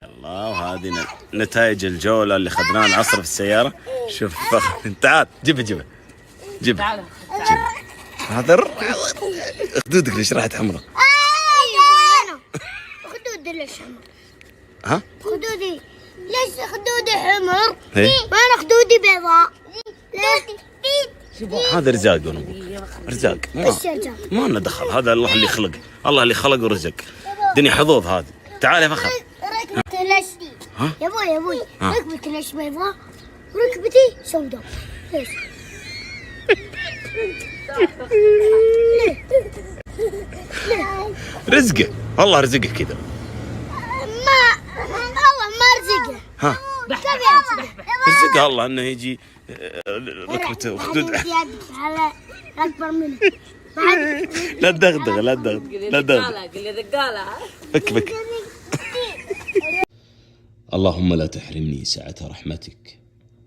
الله. وهذه نتائج الجولة اللي خذناها العصر في السيارة. شوف تعال جيبها تعال هذا خدودك ليش راحت حمراء؟ ايوه خدودي ليش حمر؟ ها؟ خدودي ليش خدودي حمر؟ إيه؟ وانا خدودي بيضاء. هذا رزاق وانا ابوك رزاق ما لنا دخل. هذا الله اللي خلق، الله اللي خلق ورزق. دنيا حظوظ هذه. تعال يا فخر. ركبتي ليش؟ ها؟ يا ابوي ركبتي ليش بيضاء؟ وركبتي سوداء. ليش؟ رزقه والله رزقه كذا. الله ما رزقه. ها؟ رزقه الله انه يجي ركبته وخدود. على اكبر منه. لا تدغدغ لا تدغدغ لا تدغدغ. قل لي دقالة. بك اللهم لا تحرمني سعة رحمتك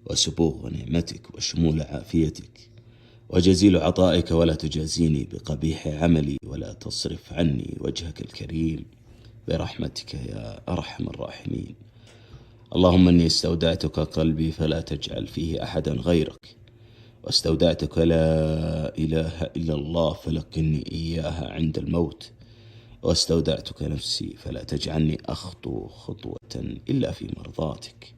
وسبوغ نعمتك وشمول عافيتك وجزيل عطائك، ولا تجازيني بقبيح عملي، ولا تصرف عني وجهك الكريم برحمتك يا أرحم الراحمين. اللهم إني استودعتك قلبي فلا تجعل فيه أحدا غيرك، واستودعتك لا إله إلا الله فلقني إياها عند الموت، واستودعتك نفسي فلا تجعلني أخطو خطوة إلا في مرضاتك،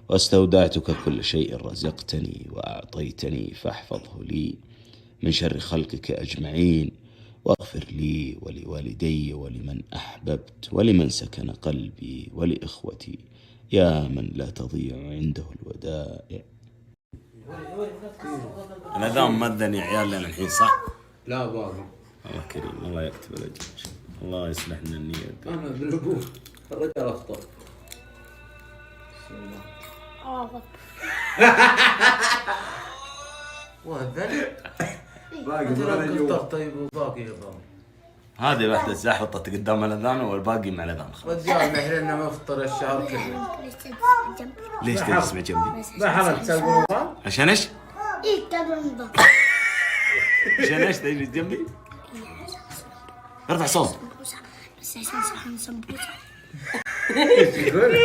واستودعتك كل شيء رزقتني وأعطيتني فاحفظه لي من شر خلقك أجمعين، واغفر لي ولوالدي ولمن أحببت ولمن سكن قلبي ولإخوتي يا من لا تضيع عنده الودائع. الأذان مأذن يا عيال لنا الحين صح؟ لا بابا الله كريم الله يكتب الأجر. الله يصلح لنا النية. انا بالابوه الرجال اخطر. بسم الله. وهذا باقي طيب وباقي يا بابا. هذه واحدة زحفطت قدام الأذان والباقي مع الأذان. رجال احنا مفطر الشهر كله. ليش تسمع جنبي؟ ما حرمت تسوي عشان ايش؟ ايه تمام. عشان ايش تجلس جنبي؟ ارفع صوت. بس عشان سمبوسة. ايش تقول؟